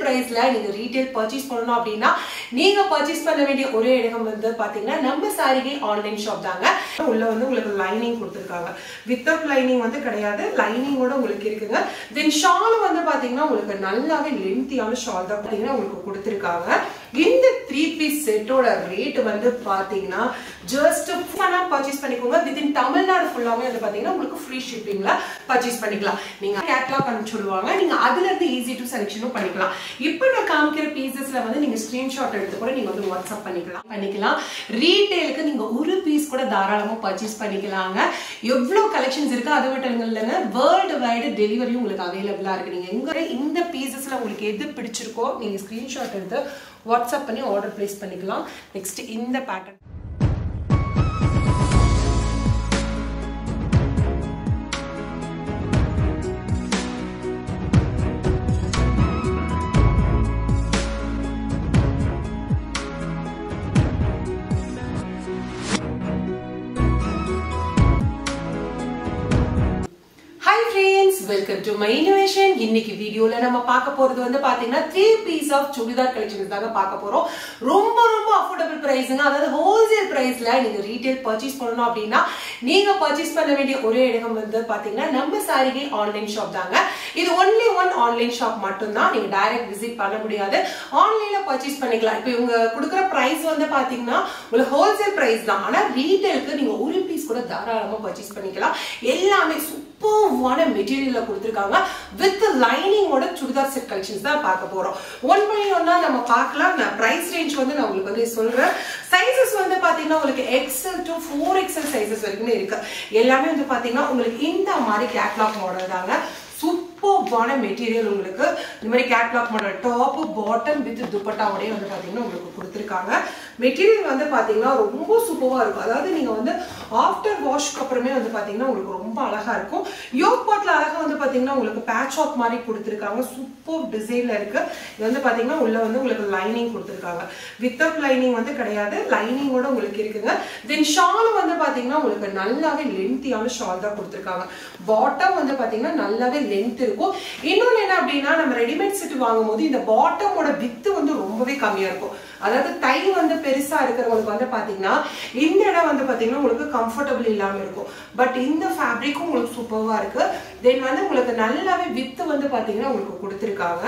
பிரைஸ்ல நீங்க retail purchase பண்ணனும் அப்படினா நீங்க பர்ச்சேஸ் பண்ண வேண்டிய ஒரே இடம் வந்து பாத்தீங்கன்னா நம்ம சாரிகை ஆன்லைன் ஷாப் தாங்க. உள்ள வந்து உங்களுக்கு லைனிங் கொடுத்திருக்காங்க. வித்தவுட் லைனிங் வந்து கிடையாது, லைனிங்கோட உங்களுக்கு இருக்குங்க. தென் ஷால் வந்து பாத்தீங்கன்னா உங்களுக்கு நல்லாவே லென்த்தியான ஷால் தான் பாத்தீங்கன்னா உங்களுக்கு கொடுத்திருக்காங்க. இந்த 3 பீஸ் செட்டோட ரேட் வந்து பாத்தீங்கன்னா ஜஸ்ட் ஃபனா பர்ச்சேஸ் பண்ணிக்கோங்க. வித்தின் தமிழ்நாடு ஃபுல்லாவே வந்து பாத்தீங்கன்னா உங்களுக்கு ஃப்ரீ ஷிப்பிங்ல பர்ச்சேஸ் பண்ணிக்கலாம். நீங்க கேட்டலாக் அனுப்பிச்சுடுவாங்க, நீங்க அதுல இருந்து ஈஸி டு செலக்ஷனும் பண்ணிக்கலாம். இப்போ நான் காமிக்கிற பீசஸ்ல வந்து நீங்க ஸ்கிரீன்ஷாட் எடுத்து கூட நீங்க வந்து வாட்ஸ்அப் பண்ணிக்கலாம். ரீட்டைலுக்கு நீங்க ஒரு பீஸ் கூட தாராளமா பர்ச்சேஸ் பண்ணிக்கலாங்க. எவ்வளவு கலெக்ஷன்ஸ் இருக்கு அது மட்டும் இல்லைங்க, வேர்ல்டு வைடு டெலிவரியும் உங்களுக்கு அவைலபிளா இருக்கு. நீங்க எங்க இந்த பீசஸ்ல உங்களுக்கு எது பிடிச்சிருக்கோ நீங்க ஸ்கிரீன்ஷாட் எடுத்து வாட்ஸ்அப் பண்ணி ஆர்டர் பிளேஸ் பண்ணிக்கலாம். நெக்ஸ்ட் இந்த pattern welcome to my innovation. இன்னைக்கு வீடியோல நம்ம பார்க்க போறது வந்து பாத்தீங்கன்னா 3 பீஸ் ஆஃப் சுடிதார் கலெக்ஷன்ஸ் தாங்க பார்க்க போறோம். ரொம்ப ரொம்ப அஃபோர்டபிள் பிரைஸ்ங்க. அதாவது ஹோல்சேல் பிரைஸ்ல நீங்க ரீட்டைல் பர்ச்சேஸ் பண்ணனும் அப்படினா நீங்க பர்ச்சேஸ் பண்ண வேண்டிய ஒரே இடம் வந்து பாத்தீங்கன்னா நம்ம சாரிகை ஆன்லைன் ஷாப் தாங்க. இது ஒன்லி ஒன் ஆன்லைன் ஷாப் மட்டும் தான், நீங்க டைரக்ட் விசிட் பண்ண முடியாது. ஆன்லைன்ல பர்ச்சேஸ் பண்ணிக்கலாம். இப்போ இவங்க கொடுக்குற பிரைஸ் வந்து பாத்தீங்கன்னா உங்களுக்கு ஹோல்சேல் பிரைஸ் தான், ஆனா ரீட்டைலுக்கு நீங்க ஒரு பீஸ் கூட தாராளமா பர்ச்சேஸ் பண்ணிக்கலாம். எல்லாமே சூப்பர்வான மெட்டீரியல் கொடுத்திருக்காங்க. வித் லைனிங்கோட சுடிதார் செட் கலெக்ஷன்ஸ் தான் பார்க்க போறோம். ஒன் பை ஒன்னா நம்ம பார்க்கலாம். நான் பிரைஸ் ரேஞ்ச் வந்து நான் உங்களுக்கு வந்து சொல்றேன். சைஸஸ் வந்து பாத்தீங்கன்னா உங்களுக்கு XL to 4XL சைஸஸ் வரைக்கும் இருக்கு. எல்லாமே வந்து பாத்தீங்கன்னா உங்களுக்கு இந்த மாதிரி கேட்லாக் மாடல் தாங்க. சூப்பர்வான மெட்டீரியல் உங்களுக்கு இந்த மாதிரி catalogue model top bottom with துப்பட்டாவோட வந்து பாத்தீங்கன்னா உங்களுக்கு கொடுத்திருக்காங்க. மெட்டீரியல் வந்து பாத்தீங்கன்னா ரொம்ப சூப்பரா இருக்கும். அதாவது நீங்க வந்து ஆஃப்டர் வாஷ்க்கு அப்புறமே வந்து பாத்தீங்கன்னா உங்களுக்கு ரொம்ப அழகா இருக்கும். யோக் பாட்ல அழகா வந்து பாத்தீங்கன்னா உங்களுக்கு பேட்ச் ஒர்க் மாதிரி கொடுத்திருக்காங்க. சூப்பர் டிசைன்ல இருக்கு. இது வந்து பாத்தீங்கன்னா உள்ள வந்து உங்களுக்கு லைனிங் கொடுத்திருக்காங்க. வித்தவுட் லைனிங் வந்து கிடையாது, லைனிங்கோட உங்களுக்கு இருக்குங்க. தென் ஷால் வந்து பாத்தீங்கன்னா உங்களுக்கு நல்லாவே லென்த்தியான ஷால் தான் கொடுத்திருக்காங்க. பாட்டம் வந்து பாத்தீங்கன்னா நல்லாவே லென்த் இருக்கும். இன்னொன்னு என்ன அப்படின்னா நம்ம ரெடிமேட் செட் வாங்கும்போது இந்த பாட்டமோட வித்து வந்து ரொம்பவே கம்மியா இருக்கும். அதாவது தை வந்து பெருசா இருக்கிறவங்களுக்கு வந்து பாத்தீங்கன்னா இந்த இடம் வந்து பாத்தீங்கன்னா உங்களுக்கு கம்ஃபர்டபிள் இல்லாம இருக்கும். பட் இந்த ஃபேப்ரிக்கும் உங்களுக்கு சூப்பர்வா இருக்கு. தென் வந்து உங்களுக்கு நல்லாவே வித்து வந்து பாத்தீங்கன்னா உங்களுக்கு கொடுத்திருக்காங்க.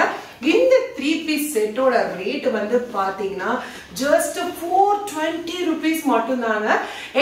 இந்த 3 பீஸ் செட்டோட ரேட் வந்து பாத்தீங்கன்னா ஜஸ்ட் 420 rupees மட்டும் தாங்க.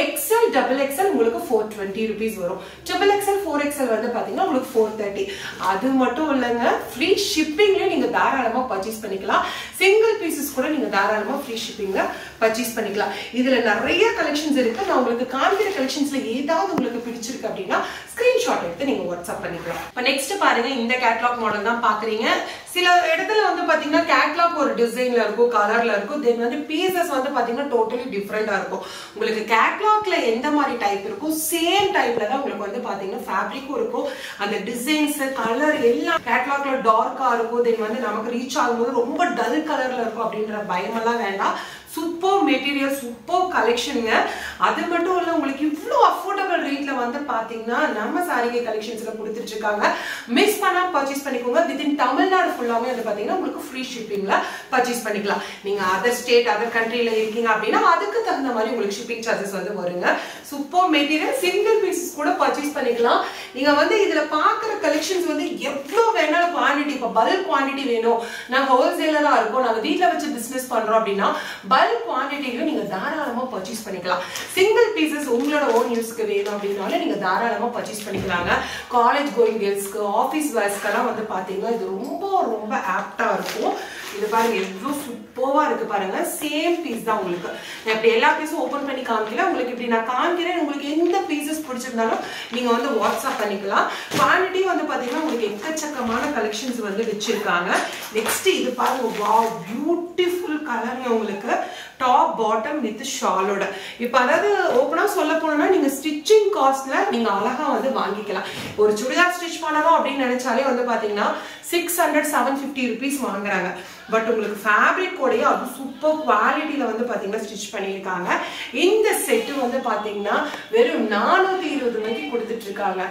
XL XXL உங்களுக்கு 420 rupees வரும். XXL 4XL வந்து பாத்தீங்கன்னா உங்களுக்கு 430. அது மட்டும் இல்லங்க, ஃப்ரீ ஷிப்பிங்ல நீங்க தாராளமா பர்ச்சேஸ் பண்ணிக்கலாம். சிங்கிள் பீசஸ் கூட நீங்க தாராளமா ஃப்ரீ ஷிப்பிங்ல பர்ச்சேஸ் பண்ணிக்கலாம். இதுல நிறைய கலெக்ஷன்ஸ் இருக்கு. நான் உங்களுக்கு காமிக்கிற கலெக்ஷன்ஸ்ல ஏதாவது உங்களுக்கு பிடிச்சிருக்கு அப்படின்னா ஸ்கிரீன்ஷாட் எடுத்து நீங்க வாட்ஸ்அப் பண்ணிக்கலாம். இப்போ நெக்ஸ்ட் பாருங்க, இந்த கேட்லாக் மாடல் தான் பாக்குறீங்க. சில இடத்துல வந்து பாத்தீங்கன்னா கேட்லாக் ஒரு டிசைன்ல இருக்கும், கலர்ல இருக்கும். தென் வந்து பீசஸ் வந்து பாத்தீங்கன்னா டோட்டலி டிஃபரெண்டா இருக்கும். உங்களுக்கு கேட்லாக்ல எந்த மாதிரி டைப் இருக்கும் சேம் டைப்ல தான் உங்களுக்கு வந்து பாத்தீங்கன்னா ஃபேப்ரிக்கும் இருக்கும். அந்த டிசைன்ஸ் கலர் எல்லாம் கேட்லாக்ல டார்க்கா இருக்கும். தென் வந்து நமக்கு ரீச் ஆகும்போது ரொம்ப டல் கலர்ல இருக்கும் அப்படின்ற பயமெல்லாம் வேண்டாம். சூப்பர் மெட்டீரியல், சூப்பர் கலெக்ஷனுங்க. அது மட்டும் இல்ல, உங்களுக்கு இவ்வளவு அஃபோர்டபிள் ரேட்ல வந்து பாத்தீங்கன்னா நம்ம சாரிகை கலெக்ஷன்ஸ்ல கொடுத்துட்டு இருக்காங்க. மிஸ் பண்ணா பர்ச்சேஸ் பண்ணிக்கோங்க. வித்தின் தமிழ்நாடு ஃபுல்லாவே வந்து பாத்தீங்கன்னா உங்களுக்கு ஃப்ரீ ஷிப்பிங்ல பர்ச்சேஸ் பண்ணிக்கலாம். நீங்க அதர் ஸ்டேட் அதர் கண்ட்ரில இருக்கீங்க அப்படின்னா அதுக்கு தகுந்த மாதிரி உங்களுக்கு ஷிப்பிங் சார்ஜஸ் வந்து வருங்க. சூப்பர் மெட்டீரியல், சிங்கிள் பீசஸ் கூட பர்ச்சேஸ் பண்ணிக்கலாம். நீங்க வந்து இதுல பாக்குற கலெக்ஷன்ஸ் வந்து எவ்வளவு வேணாலும் குவான்டிட்டி, இப்ப பல்க் குவான்டிட்டி வேணும், நாங்க ஹோல்சேலரா இருக்கோம், நாங்க வீட்ல வச்சு பிசினஸ் பண்றோம் அப்படின்னா பல்க் குவான்டிட்டில நீங்க தாராளமா பர்ச்சேஸ் பண்ணிக்கலாம். சிங்கிள் பீசஸ் உங்களோட ஓன் யூஸ்க்கு வேணும் அப்படின்னால நீங்க தாராளமா பர்ச்சேஸ் பண்ணிக்கலாங்க. காலேஜ் கோயிங் கேர்ள்ஸ்க்கு, ஆபீஸ் வேர்ஸ்க்கெல்லாம் வந்து பாத்தீங்கன்னா இது ரொம்ப ரொம்ப ஆப்டா இருக்கும். இது பாருங்க எவ்வளவு சூப்பரா இருக்கு பாருங்க. சேம் பீஸ் தான் உங்களுக்கு. நான் இப்படி எல்லா பீஸும் ஓபன் பண்ணி காமிக்கல, உங்களுக்கு இப்படி நான் காமிக்கிறேன். உங்களுக்கு எந்த பீசஸ் பிடிச்சிருந்தாலும் நீங்க வந்து வாட்ஸ்அப் பண்ணிக்கலாம். குவான்டிட்டி வந்து பாத்தீங்கன்னா உங்களுக்கு எக்கச்சக்கமான கலெக்ஷன்ஸ் வந்து வச்சிருக்காங்க. நெக்ஸ்ட் இது பாருங்க, வாவ் பியூட்டிஃபுல் கலர்ங்க. உங்களுக்கு டாப் பாட்டம் வித் ஷாலோட. இப்ப அதாவது ஓபனா சொல்ல போனா நீங்க ஸ்டிச்சிங் காஸ்ட்ல நீங்க அழகா வந்து வாங்கிக்கலாம். ஒரு சுடிதார் ஸ்டிச் பண்ணணும் அப்படின்னு நினைச்சாலே வந்து பாத்தீங்கன்னா 600-750 rupees வாங்குறாங்க. பட் உங்களுக்கு ஃபேப்ரிக் ஓடைய அது சூப்பர் குவாலிட்டியில வந்து பாத்தீங்கன்னா ஸ்டிச் பண்ணியிருக்காங்க. இந்த செட்டு வந்து பாத்தீங்கன்னா வெறும் 420 ரூபாய்க்கு கொடுத்துட்டு இருக்காங்க.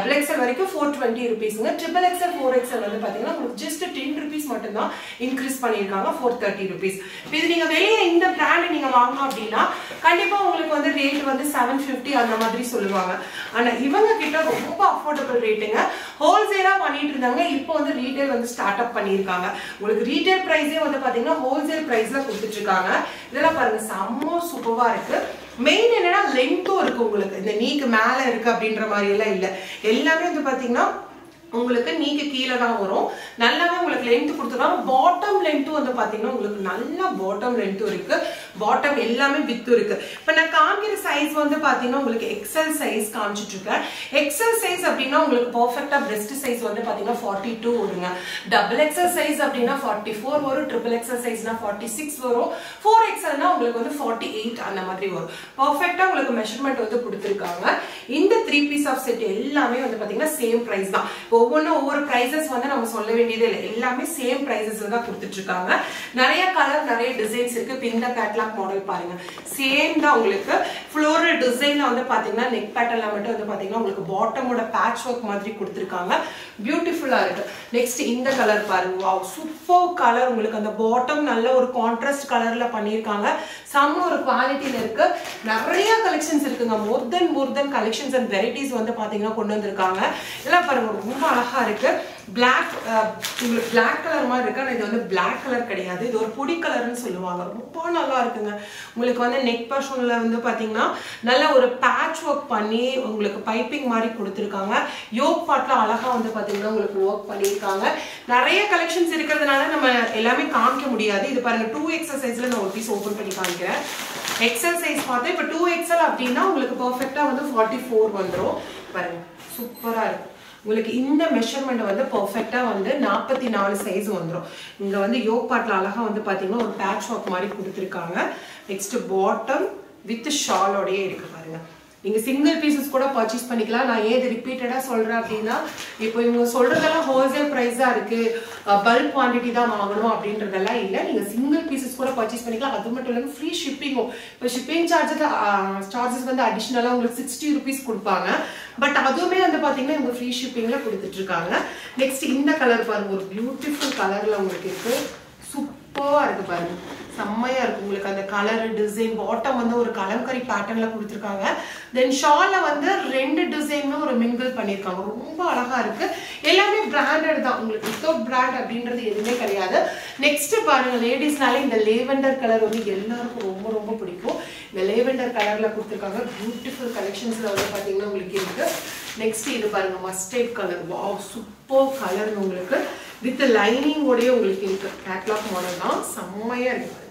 XXL வரைக்கும் 420 rupeesங்க. XXL 4XL வந்து பாத்தீங்கன்னா உங்களுக்கு ஜஸ்ட் 10 rupees மட்டும் தான் இன்க்ரீஸ் பண்ணிருக்காங்க 430 rupees. இது நீங்க வெளியே இந்த பிராண்ட் நீங்க வாங்கணும் அப்படின்னா கண்டிப்பா உங்களுக்கு வந்து ரேட் வந்து 750 அந்த மாதிரி சொல்லுவாங்க. ஆனா இவங்க கிட்ட ரொம்ப அஃபோர்டபிள் ரேட்டுங்க. ஹோல்சேலா பண்ணிட்டு இருந்தாங்க, இப்போ வந்து ரீட்டைல் வந்து ஸ்டார்ட் அப் பண்ணிருக்காங்க. உங்களுக்கு ரீட்டைல் பிரைஸே வந்து பாத்தீங்கன்னா ஹோல்சேல் பிரைஸ்ல கொடுத்துட்டு இருக்காங்க. இதெல்லாம் பாருங்க செம்ம சூப்பரா இருக்கு. மெயின் என்னன்னா லென்த்தும் இருக்கு. உங்களுக்கு இந்த நீக்கு மேல இருக்கு அப்படின்ற மாதிரி எல்லாம் இல்ல, எல்லாமே வந்து பாத்தீங்கன்னா உங்களுக்கு நீக்கு கீழே தான் வரும். நல்லாவே உங்களுக்கு லென்த் கொடுத்துருக்காங்க. பாட்டம் லென்த்தும் வந்து பாத்தீங்கன்னா உங்களுக்கு நல்ல பாட்டம் லென்த்தும் இருக்கு, பாட்டம் எல்லாமே வித்து இருக்கு. இப்ப நான் காமிக்கிற சைஸ் வந்து பாத்தீங்கன்னா உங்களுக்கு எக்ஸல் சைஸ் காமிச்சிட்டு இருக்கேன். எக்ஸல் சைஸ் அப்படின்னா உங்களுக்கு பர்ஃபெக்டா பெஸ்ட் சைஸ் வந்து பாத்தீங்கன்னா 42 வருங்க. டபுள் எக்ஸல் சைஸ் அப்படின்னா 44 வரும், ட்ரிபிள் எக்ஸல் சைஸ்னா 46 வரும், 4XLனா உங்களுக்கு வந்து 48 அந்த மாதிரி வரும். பர்ஃபெக்டா உங்களுக்கு மெஷர்மெண்ட் வந்து கொடுத்துருக்காங்க. இந்த 3 பீஸ் ஆஃப் செட் எல்லாமே வந்து பாத்தீங்கன்னா சேம் பிரைஸ் தான். ஒவ்வொரு பிரைசஸ் வந்து நம்ம சொல்ல வேண்டியதே இல்லை, எல்லாமே சேம் பிரைசஸ்ல தான் கொடுத்துட்டு இருக்காங்க. நிறைய கலர் நிறைய டிசைன்ஸ் இருக்கு. இந்த கேட்லாக் மாடல் பாருங்க, சேம் தான். உங்களுக்கு ஃப்ளோரல் டிசைன்ல வந்து பாத்தீங்கன்னா நெக் பேட்டர்ன்ல மட்டும் வந்து பாத்தீங்கன்னா உங்களுக்கு பாட்டமோட பேட்ச் ஒர்க் மாதிரி கொடுத்துருக்காங்க. பியூட்டிஃபுல்லா இருக்கு. நெக்ஸ்ட் இந்த கலர் பாருங்க, வாவ் சூப்பர் கலர். உங்களுக்கு அந்த பாட்டம் நல்ல ஒரு கான்ட்ராஸ்ட் கலர்ல பண்ணிருக்காங்க. செம்ம ஒரு குவாலிட்டியில இருக்கு. நிறைய கலெக்ஷன்ஸ் இருக்குங்க. மோர் தென் கலெக்ஷன்ஸ் அண்ட் வெரைட்டிஸ் வந்து பாத்தீங்கன்னா கொண்டு வந்திருக்காங்க. இதெல்லாம் பாருங்க ரொம்ப அழகா இருக்கு. பிளாக் கலர் மாதிரி இருக்கு. ஆனா இது வந்து பிளாக் கலர் கிடையாது, இது ஒரு பொடி கலர்னு சொல்லுவாங்க. ரொம்ப நல்லா இருக்குங்க. உங்களுக்கு வந்து நெக் போர்ஷன்ல வந்து பாத்தீங்கன்னா நல்ல ஒரு பேட்ச் ஒர்க் பண்ணி உங்களுக்கு பைப்பிங் மாதிரி கொடுத்துருக்காங்க. யோக் பார்ட்ல அழகா வந்து பாத்தீங்கன்னா உங்களுக்கு ஒர்க் பண்ணியிருக்காங்க. நிறைய கலெக்ஷன்ஸ் இருக்கிறதுனால நம்ம எல்லாமே காமிக்க முடியாது. இது பாருங்க 2XL சைஸ்ல நான் ஒரு பீஸ் ஓபன் பண்ணி காமிக்கிறேன். எக்ஸல் சைஸ் பார்த்தா இப்ப 2XL அப்படின்னா உங்களுக்கு பர்ஃபெக்டா வந்து 44 வந்துடும். பாருங்க சூப்பரா இருக்கு. உங்களுக்கு இந்த மெஷர்மெண்ட் வந்து பர்ஃபெக்டா வந்து 44 சைஸ் வந்துடும். இங்க வந்து யோக் பார்ட்ல அழகா வந்து பாத்தீங்கன்னா ஒரு பேட்ச் ஒர்க் மாதிரி கொடுத்துருக்காங்க. நெக்ஸ்ட் பாட்டம் வித் ஷாலோடயே இருக்கு பாருங்க. நீங்க சிங்கிள் பீசஸ் கூட பர்ச்சேஸ் பண்ணிக்கலாம். நான் ஏது ரிப்பீட்டடா சொல்றேன் அப்படின்னா, இப்போ இவங்க சொல்றதெல்லாம் ஹோல்சேல் பிரைஸா இருக்கு, பல்க் குவான்டிட்டி தான் வாங்கணும் அப்படின்றதெல்லாம் இல்லை. நீங்க சிங்கிள் பீசஸ் கூட பர்ச்சேஸ் பண்ணிக்கலாம். அது மட்டும் இல்லாமல் ஃப்ரீ ஷிப்பிங்கும். இப்போ ஷிப்பிங் சார்ஜஸ் வந்து அடிஷனலா உங்களுக்கு 60 rupees கொடுப்பாங்க. பட் அதுவுமே வந்து பாத்தீங்கன்னா இவங்க ஃப்ரீ ஷிப்பிங்ல கொடுத்துட்டு இருக்காங்க. நெக்ஸ்ட் இந்த கலர் பாருங்க, ஒரு பியூட்டிஃபுல் கலர்ல உங்களுக்கு இருக்கு. சூப்பரா இருக்கு பாருங்க, செம்மையா இருக்கு. உங்களுக்கு அந்த கலர் டிசைன் பாட்டம் வந்து ஒரு கலம்கரி பேட்டர்ன்ல கொடுத்துருக்காங்க. தென் ஷால்ல வந்து 2 டிசைனுமே ஒரு மிங்கிள் பண்ணிருக்காங்க. ரொம்ப அழகா இருக்கு. எல்லாமே பிராண்டட் தான். உங்களுக்கு வித்தவுட் பிராண்ட் அப்படின்றது எதுவுமே கிடையாது. நெக்ஸ்ட் பாருங்க, லேடிஸ்னாலே இந்த லேவெண்டர் கலர் வந்து எல்லாருக்கும் ரொம்ப ரொம்ப பிடிக்கும். இந்த லேவெண்டர் கலர்ல கொடுத்துருக்காங்க. பியூட்டிஃபுல் கலெக்ஷன்ஸ்ல வந்து பாத்தீங்கன்னா உங்களுக்கு இருக்கு. நெக்ஸ்ட் இது பாருங்க, mustard colour. Wow super colour. உங்களுக்கு வித் லைனிங் உடைய உங்களுக்கு இருக்கு. கேட்லாக் மாடல் தான், செம்மையா இருக்கு.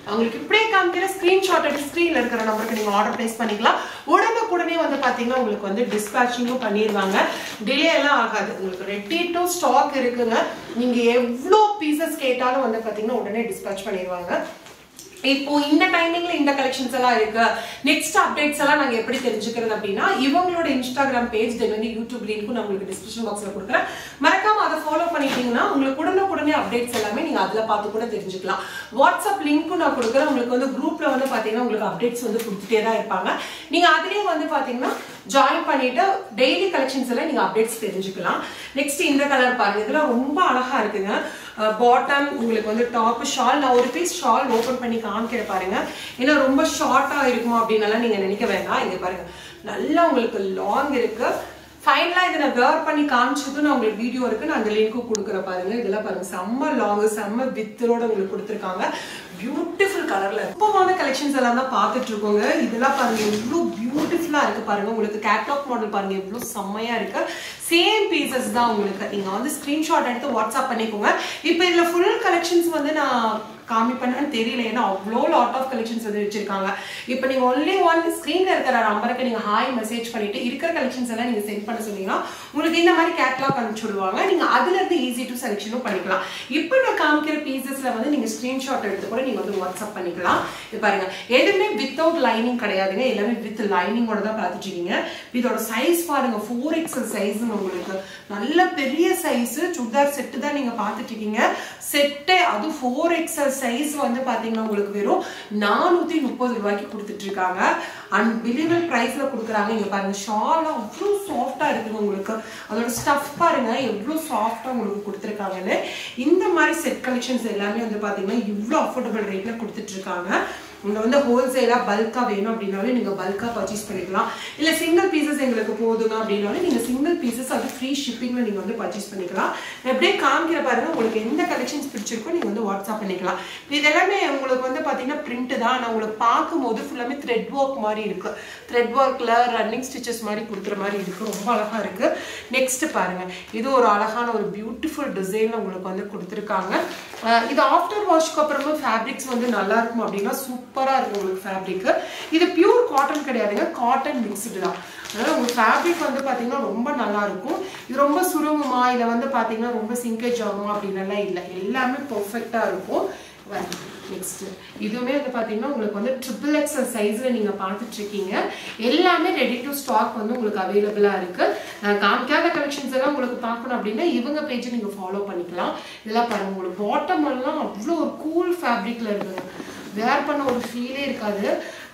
உங்களுக்கு இப்படியே காமிக்கிற ஸ்கிரீன்ஷாட் எடுத்து ஸ்கிரீன்ல இருக்கிற நம்பருக்கு நீங்க ஆர்டர் பிளேஸ் பண்ணிக்கலாம். உடனே வந்து பாத்தீங்கன்னா உங்களுக்கு வந்து டிஸ்பேச்சிங்கும் பண்ணிடுவாங்க. டிலே எல்லாம் ஆகாது. உங்களுக்கு ரெடி டு ஸ்டாக் இருக்குங்க. நீங்க எவ்வளோ பீசஸ் கேட்டாலும் வந்து பாத்தீங்கன்னா உடனே டிஸ்பேச் பண்ணிடுவாங்க. இப்போ இந்த டைமிங்ல இந்த கலெக்ஷன்ஸ் எல்லாம் இருக்கு. நெக்ஸ்ட் அப்டேட்ஸ் எல்லாம் நாங்க எப்படி தெரிஞ்சுக்கிறது அப்படின்னா, இவங்களோட இன்ஸ்டாகிராம் பேஜ் தென் வந்து யூடியூப் லிங்க்கும் நான் உங்களுக்கு டிஸ்கிரிப்ஷன் பாக்ஸ்ல கொடுக்குறேன். மறக்காம அதை ஃபாலோ பண்ணிட்டீங்கன்னா உங்களுக்கு உடனே அப்டேட்ஸ் எல்லாமே நீங்க அதுல பார்த்து கூட தெரிஞ்சுக்கலாம். வாட்ஸ்அப் லிங்க்கும் நான் கொடுக்குறேன். உங்களுக்கு வந்து குரூப்ல வந்து பாத்தீங்கன்னா உங்களுக்கு அப்டேட்ஸ் வந்து கொடுத்துட்டே தான் இருப்பாங்க. நீங்க அதுலயே வந்து பாத்தீங்கன்னா ஜாயின் பண்ணிட்டு டெய்லி கலெக்ஷன்ஸ் எல்லாம் நீங்க அப்டேட்ஸ் தெரிஞ்சுக்கலாம். நெக்ஸ்ட் இந்த கலர் பாருங்க, இதெல்லாம் ரொம்ப அழகா இருக்குங்க. பாட்டம் உங்களுக்கு வந்து டாப் ஷால். நான் ஒரு பீஸ் ஷால் ஓபன் பண்ணி காமிக்கிற பாருங்க. ஏன்னா ரொம்ப ஷார்ட்டா இருக்குமா அப்படின்னு நீங்க நினைக்க வேண்டாம். இங்க பாருங்க, நல்லா உங்களுக்கு லாங் இருக்கு. ஃபைனலா இதை நான் வேர் பண்ணி காமிச்சதும் நான் உங்களுக்கு வீடியோ இருக்கு, நான் அந்த லிங்க்கும் கொடுக்குற பாருங்க. இதெல்லாம் பாருங்க, செம்ம லாங் செம்ம வித்தோட உங்களுக்கு கொடுத்துருக்காங்க. பியூட்டிஃபுல் கலர்ல ரொம்பவான கலெக்ஷன்ஸ் எல்லாம் தான் பார்த்துட்டு இருக்கோங்க. இதெல்லாம் பாருங்க எவ்வளவு பியூட்டிஃபுல்லா இருக்கு பாருங்க. உங்களுக்கு கேட்லாக் மாடல் பாருங்க எவ்வளவு செம்மையா இருக்கு. சேம் பீசஸ் தான் உங்களுக்கு. நீங்க வந்து ஸ்கிரீன்ஷாட் எடுத்து வாட்ஸ்அப் பண்ணிக்கோங்க. இப்போ இதுல ஃபுல் கலெக்ஷன்ஸ் வந்து நான் காமிப்பேன்னு தெரியல, ஏன்னா அவ்வளோ லாட் ஆஃப் கலெக்ஷன்ஸ் வந்து வச்சிருக்காங்க. இப்போ நீங்க ஒன்லி ஒன் ஸ்கிரீன்ல இருக்கிற நம்பருக்கு நீங்க ஹாய் மெசேஜ் பண்ணிட்டு இருக்கிற கலெக்ஷன்ஸ் எல்லாம் நீங்க சென்ட் பண்ண சொன்னீங்கன்னா உங்களுக்கு இந்த மாதிரி கேட்லாக் அனுப்பிச்சுடுவாங்க. நீங்க அதுல இருந்து ஈஸி டு செலெக்ஷனும் பண்ணிக்கலாம். இப்போ நான் காமிக்கிற பீசஸ்ல வந்து நீங்க ஸ்கிரீன்ஷாட் எடுத்து கூட நீங்க வந்து வாட்ஸ்அப் பண்ணிக்கலாம். இது பாருங்க, எதுவுமே வித்தவுட் லைனிங் கிடையாதுங்க, எல்லாமே வித் லைனிங்கோட தான் பார்த்துட்டு இருக்கீங்க. இதோட சைஸ் பாருங்க 4XL சைஸ். உங்களுக்கு நல்ல பெரிய சைஸ் சுடிதார் செட்டு தான் நீங்க பார்த்துட்டு இருக்கீங்க. செட்டே அது 4XL சைஸ் வந்து பாத்தீங்கன்னா உங்களுக்கு வெறும் 430 ரூபாய்க்கு கொடுத்துட்டு இருக்காங்க. அன்பிலீவபிள் பிரைஸ்ல கொடுக்குறாங்க. இங்க பாருங்க ஷால் அவ்வளோ சாஃப்டா இருக்குங்க. உங்களுக்கு அதோட ஸ்டஃப் பாருங்க எவ்வளோ சாஃப்டா உங்களுக்கு கொடுத்துருக்காங்கன்னு. இந்த மாதிரி செட் கலெக்ஷன்ஸ் எல்லாமே வந்து பாத்தீங்கன்னா இவ்வளோ அஃபோர்டபுள் ரேட்ல கொடுத்துட்டு இருக்காங்க. நீங்க வந்து ஹோல்சேலா பல்கா வேணும் அப்படின்னாலும் நீங்க பல்கா பர்ச்சேஸ் பண்ணிக்கலாம். இல்ல சிங்கிள் பீசஸ் எங்களுக்கு போதுங்க அப்படின்னாலும் நீங்க சிங்கிள் பீசஸ் அது ஃப்ரீ ஷிப்பிங்ல நீங்க வந்து பர்ச்சேஸ் பண்ணிக்கலாம். எப்படியே காமிக்கிற பாருங்க உங்களுக்கு எந்த கலெக்ஷன்ஸ் பிடிச்சிருக்கோ நீங்க வந்து வாட்ஸ்அப் பண்ணிக்கலாம். இது எல்லாமே உங்களுக்கு வந்து பாத்தீங்கன்னா பிரிண்ட் தான். ஆனா உங்களுக்கு பார்க்கும்போது ஃபுல்லாமே த்ரெட் ஒர்க் மாதிரி இருக்கு. த்ரெட் ஒர்க்ல ரன்னிங் ஸ்டிச்சஸ் மாதிரி கொடுக்குற மாதிரி இருக்கு. ரொம்ப அழகா இருக்கு. நெக்ஸ்ட் பாருங்க இது ஒரு அழகான ஒரு பியூட்டிஃபுல் டிசைன்ல உங்களுக்கு வந்து கொடுத்துருக்காங்க. இது ஆஃப்டர் வாஷ்க்கு அப்புறமா ஃபேப்ரிக்ஸ் வந்து நல்லா இருக்கும் அப்படின்னா சூப்பரா இருக்கும் உங்களுக்கு ஃபேப்ரிக். இது பியூர் காட்டன் கிடையாதுங்க, காட்டன் மிக்ஸ்டு தான். அதனால உங்க ஃபேப்ரிக் வந்து பாத்தீங்கன்னா ரொம்ப நல்லா இருக்கும். இது ரொம்ப சுருங்குமா இல்ல வந்து பாத்தீங்கன்னா ரொம்ப சிங்கேஜ் ஆகுமா அப்படின்னலாம் இல்லை, எல்லாமே பெர்ஃபெக்டா இருக்கும். நெக்ஸ்ட் இதுவுமே வந்து பாத்தீங்கன்னா உங்களுக்கு வந்து XXL சைஸ்ல நீங்க பார்த்துட்டு இருக்கீங்க. எல்லாமே ரெடி டு ஸ்டாக் வந்து உங்களுக்கு அவைலபிளா இருக்கு. காமிக்காத கலெக்ஷன்ஸ் எல்லாம் உங்களுக்கு பார்க்கணும் அப்படின்னா இவங்க பேஜை நீங்க ஃபாலோ பண்ணிக்கலாம். இதெல்லாம் பாருங்க உங்களுக்கு பாட்டம் எல்லாம் அவ்வளோ ஒரு கூல் ஃபேப்ரிக்ல இருக்குங்க. வேர் பண்ண ஒரு ஃபீலே இருக்காது.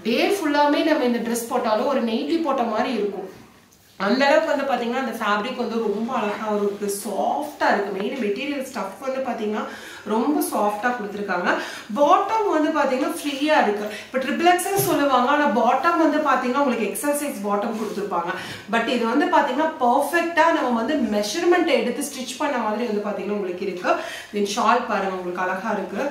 டே ஃபுல்லாமே நம்ம இந்த ட்ரெஸ் போட்டாலும் ஒரு நைட்டி போட்ட மாதிரி இருக்கும். அந்த அளவுக்கு வந்து பாத்தீங்கன்னா அந்த ஃபேப்ரிக் வந்து ரொம்ப அழகா இருக்கு, சாஃப்டா இருக்கு. மெயின் மெட்டீரியல் ஸ்டஃப் வந்து பாத்தீங்கன்னா ரொம்ப சாஃப்டா கொடுத்துருக்காங்க. பாட்டம் வந்து பாத்தீங்கன்னா ஃப்ரீயா இருக்கு. இப்போ XXL சொல்லுவாங்க, ஆனா பாட்டம் வந்து பாத்தீங்கன்னா உங்களுக்கு எக்ஸல் சைஸ் பாட்டம் கொடுத்துருப்பாங்க. பட் இது வந்து பாத்தீங்கன்னா பர்ஃபெக்டா நம்ம வந்து மெஷர்மெண்ட் எடுத்து ஸ்டிச் பண்ண மாதிரி வந்து பாத்தீங்கன்னா உங்களுக்கு இருக்கு. தென் ஷால் பாருங்க உங்களுக்கு அழகா இருக்கு.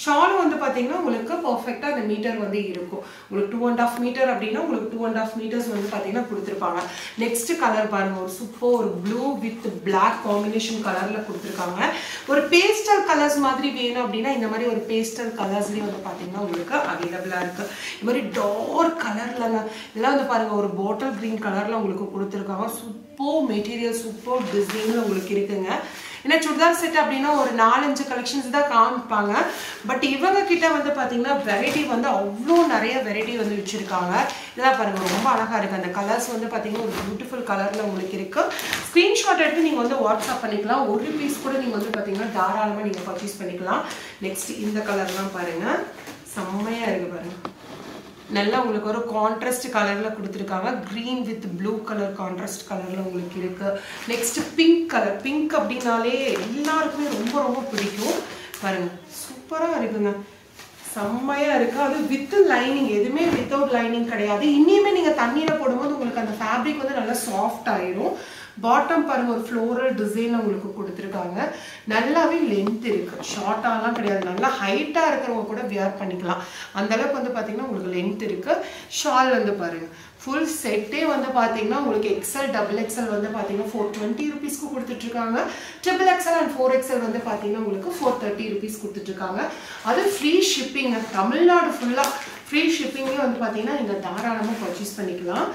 ஷால் வந்து பாத்தீங்கன்னா உங்களுக்கு பர்ஃபெக்டா அந்த மீட்டர் வந்து இருக்கும். உங்களுக்கு 2.5 மீட்டர் அப்படின்னா உங்களுக்கு 2.5 மீட்டர்ஸ் வந்து பாத்தீங்கன்னா கொடுத்துருப்பாங்க. நெக்ஸ்ட் கலர் பாருங்க ஒரு சூப்பர் ஒரு ப்ளூ வித் பிளாக் காம்பினேஷன் கலர்ல கொடுத்துருக்காங்க. ஒரு பேஸ்டல் கலர்ஸ் மாதிரி வேணும் அப்படின்னா இந்த மாதிரி ஒரு பேஸ்டல் கலர்ஸ்லயும் வந்து பாத்தீங்கன்னா உங்களுக்கு அவைலபிளா இருக்கு. இந்த மாதிரி டார்க் கலர்லங்க இதெல்லாம் வந்து பாருங்க ஒரு பாட்டில் கிரீன் கலர்ல உங்களுக்கு கொடுத்துருக்காங்க. சூப்பர் மெட்டீரியல் சூப்பர் டிசைன்ல உங்களுக்கு இருக்குங்க. ஏன்னா சுடிதார் செட் அப்படின்னா ஒரு 4-5 கலெக்ஷன்ஸ் தான் காமிப்பாங்க. பட் இவங்க கிட்ட வந்து பாத்தீங்கன்னா வெரைட்டி வந்து அவ்வளோ நிறைய வெரைட்டி வந்து வச்சிருக்காங்க. இதெல்லாம் பாருங்க ரொம்ப அழகா இருக்கு. அந்த கலர்ஸ் வந்து பாத்தீங்கன்னா ஒரு பியூட்டிஃபுல் கலர்ல உங்களுக்கு இருக்கு. ஸ்கிரீன்ஷாட் எடுத்து நீங்க வந்து வாட்ஸ்அப் பண்ணிக்கலாம். ஒரு பீஸ் கூட நீங்க வந்து பாத்தீங்கன்னா தாராளமா நீங்க பர்ச்சேஸ் பண்ணிக்கலாம். நெக்ஸ்ட் இந்த கலர்லாம் பாருங்க செம்மையா இருக்கு பாருங்க. நல்லா உங்களுக்கு ஒரு கான்ட்ராஸ்ட் கலர்ல கொடுத்துருக்காங்க. Green with blue colour contrast கலர்ல உங்களுக்கு இருக்கு. Next pink colour. பிங்க் அப்படின்னாலே எல்லாருக்குமே ரொம்ப ரொம்ப பிடிக்கும். பாருங்க சூப்பரா இருக்குங்க, செம்மையா இருக்கு. அது வித் லைனிங், எதுவுமே வித்தவுட் லைனிங் கிடையாது. இனிமே நீங்க தண்ணியில போடும்போது உங்களுக்கு அந்த ஃபேப்ரிக் வந்து நல்லா சாஃப்ட் ஆயிரும். பாட்டம் பாருங்க ஒரு ஃப்ளோரல் டிசைன் உங்களுக்கு கொடுத்துருக்காங்க. நல்லாவே லென்த் இருக்கு, ஷார்ட்டாலாம் கிடையாது. நல்லா ஹைட்டா இருக்கிறவங்க கூட வியர் பண்ணிக்கலாம். அந்த அளவுக்கு வந்து பாத்தீங்கன்னா உங்களுக்கு லென்த் இருக்கு. ஷால் வந்து பாருங்க ஃபுல் செட்டே வந்து பாத்தீங்கன்னா உங்களுக்கு XL XXL வந்து பாத்தீங்கன்னா 420 ருபீஸ்க்கு கொடுத்துட்டு இருக்காங்க. XXL அண்ட் 4XL வந்து பாத்தீங்கன்னா உங்களுக்கு 430 ருபீஸ் கொடுத்துட்டு இருக்காங்க. அது ஃப்ரீ ஷிப்பிங். தமிழ்நாடு ஃபுல்லா ஃப்ரீ ஷிப்பிங்கே வந்து பாத்தீங்கன்னா நீங்க தாராளமா பர்ச்சேஸ் பண்ணிக்கலாம்.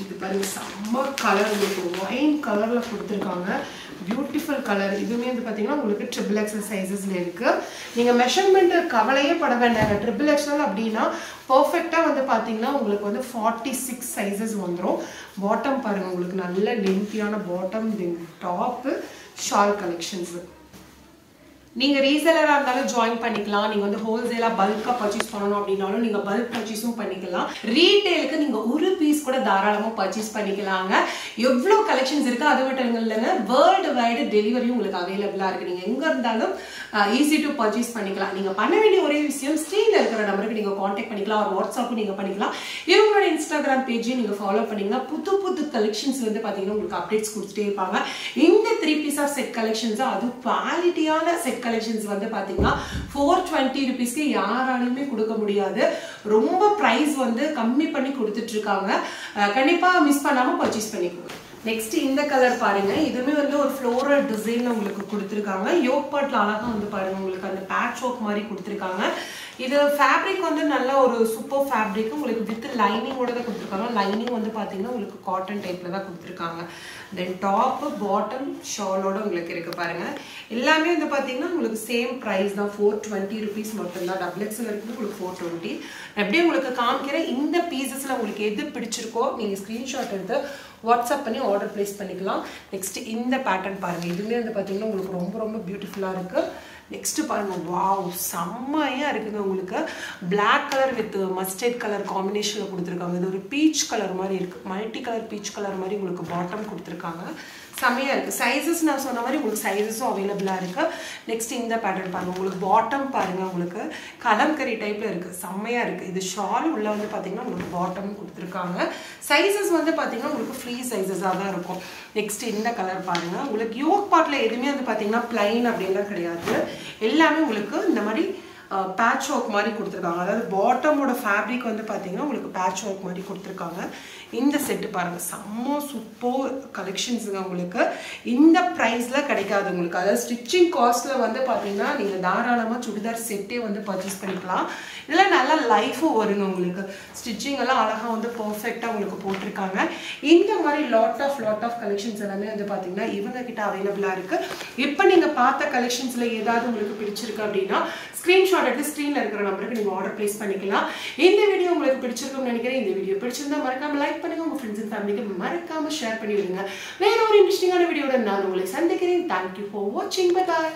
இது பாருங்க செம்ம கலர் உங்களுக்கு ஒயின் கலர்ல கொடுத்துருக்காங்க. Beautiful colour. இதுவுமே வந்து பாத்தீங்கன்னா உங்களுக்கு XXL சைஸஸ்ல இருக்கு. நீங்க மெஷர்மெண்ட் கவலையே பட வேண்டாங்க. XXL அப்படின்னா பர்ஃபெக்டா வந்து பாத்தீங்கன்னா உங்களுக்கு வந்து 46 சைஸஸ் வந்துடும். பாட்டம் பாருங்க உங்களுக்கு நல்ல லென்த்தியான bottom, then top, shawl collections. நீங்க ரீசேலரா இருந்தாலும் ஜாயின் பண்ணிக்கலாம். நீங்க வந்து ஹோல்சேலா பல்கா பர்ச்சேஸ் பண்ணணும் அப்படின்னாலும் நீங்க பல்க் பர்ச்சேஸும் பண்ணிக்கலாம். ரீட்டைலுக்கு நீங்க ஒரு பீஸ் கூட தாராளமா பர்ச்சேஸ் பண்ணிக்கலாங்க. எவ்வளவு கலெக்ஷன்ஸ் இருக்கு அது மட்டும் இல்லைங்க, வேர்ல்டு வைடு டெலிவரியும் உங்களுக்கு அவைலபிளா இருக்கு. நீங்க எங்க இருந்தாலும் ஈஸி டு பர்ச்சேஸ் பண்ணிக்கலாம். நீங்க பண்ண வேண்டிய ஒரே விஷயம் ஸ்க்ரீன்ல இருக்கிற நம்பருக்கு நீங்க கான்டாக்ட் பண்ணிக்கலாம். ஒரு வாட்ஸ்அப் நீங்க பண்ணிக்கலாம். இவங்களோட இன்ஸ்டாகிராம் பேஜையும் நீங்க ஃபாலோ பண்ணீங்கன்னா புது புது கலெக்ஷன்ஸ் வந்து பாத்தீங்கன்னா உங்களுக்கு அப்டேட்ஸ் கொடுத்துட்டே இருப்பாங்க. இந்த 3 பீஸ் ஆஃப் செட் கலெக்ஷன்ஸ் அது குவாலிட்டியான செட் கலெக்ஷன்ஸ் வந்து பாத்தீங்கன்னா 420 ருபீஸ்க்கு யாராலையுமே கொடுக்க முடியாது. ரொம்ப பிரைஸ் வந்து கம்மி பண்ணி கொடுத்துட்டு இருக்காங்க. கண்டிப்பா மிஸ் பண்ணாம பர்ச்சேஸ் பண்ணிக்கோங்க. நெக்ஸ்ட் இந்த கலர் பாருங்க. இதுவுமே வந்து ஒரு ஃப்ளோரல் டிசைன்ல உங்களுக்கு கொடுத்துருக்காங்க. யோக் பார்ட்ல அழகா வந்து பாருங்க உங்களுக்கு அந்த பேட்ச் ஒர்க் மாதிரி கொடுத்துருக்காங்க. இது ஃபேப்ரிக் வந்து நல்ல ஒரு சூப்பர் ஃபேப்ரிக் உங்களுக்கு வித் லைனிங்கோட தான் கொடுத்துருக்காங்க. லைனிங் வந்து பார்த்தீங்கன்னா உங்களுக்கு காட்டன் டைப்பில் தான் கொடுத்துருக்காங்க. தென் டாப்பு பாட்டம் ஷாலோட உங்களுக்கு இருக்குது பாருங்கள். எல்லாமே வந்து பார்த்தீங்கன்னா உங்களுக்கு சேம் ப்ரைஸ் தான், 420 rupees மட்டும்தான். டபுள் எக்ஸல் இருக்குது உங்களுக்கு 420. அப்படியே உங்களுக்கு காமிக்கிறேன். இந்த பீசஸில் உங்களுக்கு எது பிடிச்சிருக்கோ நீங்கள் ஸ்க்ரீன்ஷாட் எடுத்து வாட்ஸ்அப் பண்ணி ஆர்டர் ப்ளேஸ் பண்ணிக்கலாம். நெக்ஸ்ட் இந்த பேட்டர்ன் பாருங்கள். இதுவுமே வந்து பார்த்தீங்கன்னா உங்களுக்கு ரொம்ப ரொம்ப பியூட்டிஃபுல்லாக இருக்குது. நெக்ஸ்ட் பாருங்க, வாவ் செம்மையா இருக்குங்க. உங்களுக்கு black colour with mustard colour காம்பினேஷன்ல கொடுத்துருக்காங்க. இது ஒரு பீச் கலர் மாதிரி இருக்கு, மல்டி கலர் பீச் கலர் மாதிரி உங்களுக்கு பாட்டம் கொடுத்துருக்காங்க. செம்மையா இருக்கு. சைஸஸ் நான் சொன்ன மாதிரி உங்களுக்கு சைஸஸும் அவைலபிளா இருக்கு. நெக்ஸ்ட் இந்த பேட்டர்ன் பாருங்க. உங்களுக்கு பாட்டம் பாருங்க, உங்களுக்கு கலம்கரி டைப்ல இருக்கு, செம்மையா இருக்கு. இது ஷால் உள்ள வந்து பாத்தீங்கன்னா உங்களுக்கு பாட்டம் கொடுத்துருக்காங்க. சைஸஸ் வந்து பாத்தீங்கன்னா உங்களுக்கு ஃப்ரீ சைஸஸாக தான் இருக்கும். நெக்ஸ்ட் இந்த கலர் பாருங்க. உங்களுக்கு யோக் பார்ட்ல எதுவுமே வந்து பாத்தீங்கன்னா பிளைன் அப்படின்லாம் கிடையாது. எல்லாமே உங்களுக்கு இந்த மாதிரி பேட்ச் ஒர்க் மாதிரி கொடுத்துருக்காங்க. அதாவது பாட்டமோட ஃபேப்ரிக் வந்து பார்த்தீங்கன்னா உங்களுக்கு பேட்ச் ஒர்க் மாதிரி கொடுத்துருக்காங்க. இந்த செட்டு பாருங்கள், செம்ம சூப்பர் கலெக்ஷன்ஸுங்க. உங்களுக்கு இந்த ப்ரைஸில் கிடைக்காது உங்களுக்கு. அதாவது ஸ்டிச்சிங் காஸ்ட்டில் வந்து பார்த்தீங்கன்னா நீங்கள் தாராளமாக சுடிதார் செட்டே வந்து பர்ச்சேஸ் பண்ணிக்கலாம். இதெல்லாம் நல்லா லைஃபும் வருங்க உங்களுக்கு. ஸ்டிச்சிங் எல்லாம் அழகாக வந்து பர்ஃபெக்டாக உங்களுக்கு போட்டிருக்காங்க. இந்த மாதிரி லாட் ஆஃப் கலெக்ஷன்ஸ் எல்லாமே வந்து பார்த்தீங்கன்னா இவங்க கிட்ட அவைலபிளாக இருக்குது. இப்போ நீங்கள் பார்த்த கலெக்ஷன்ஸில் ஏதாவது உங்களுக்கு பிடிச்சிருக்கு அப்படின்னா ஸ்க்ரீன்ஷாட் எடுத்து ஸ்க்ரீனில் இருக்கிற நம்பருக்கு நீங்கள் ஆர்டர் ப்ளேஸ் பண்ணிக்கலாம். இந்த வீடியோ உங்களுக்கு பிடிச்சிருக்கும்னு நினைக்கிறேன். இந்த வீடியோ பிடிச்சிருந்தா மறக்காம லைக் பண்ணுங்க, உங்கள் ஃப்ரெண்ட்ஸ் அண்ட் ஃபேமிலிக்கு மறக்காம ஷேர் பண்ணி விடுங்க. வேற ஒரு இன்ட்ரெஸ்டிங்கான வீடியோட நான் உங்களை சந்திக்கிறேன். தேங்க்யூ ஃபார் வாட்சிங். Bye bye.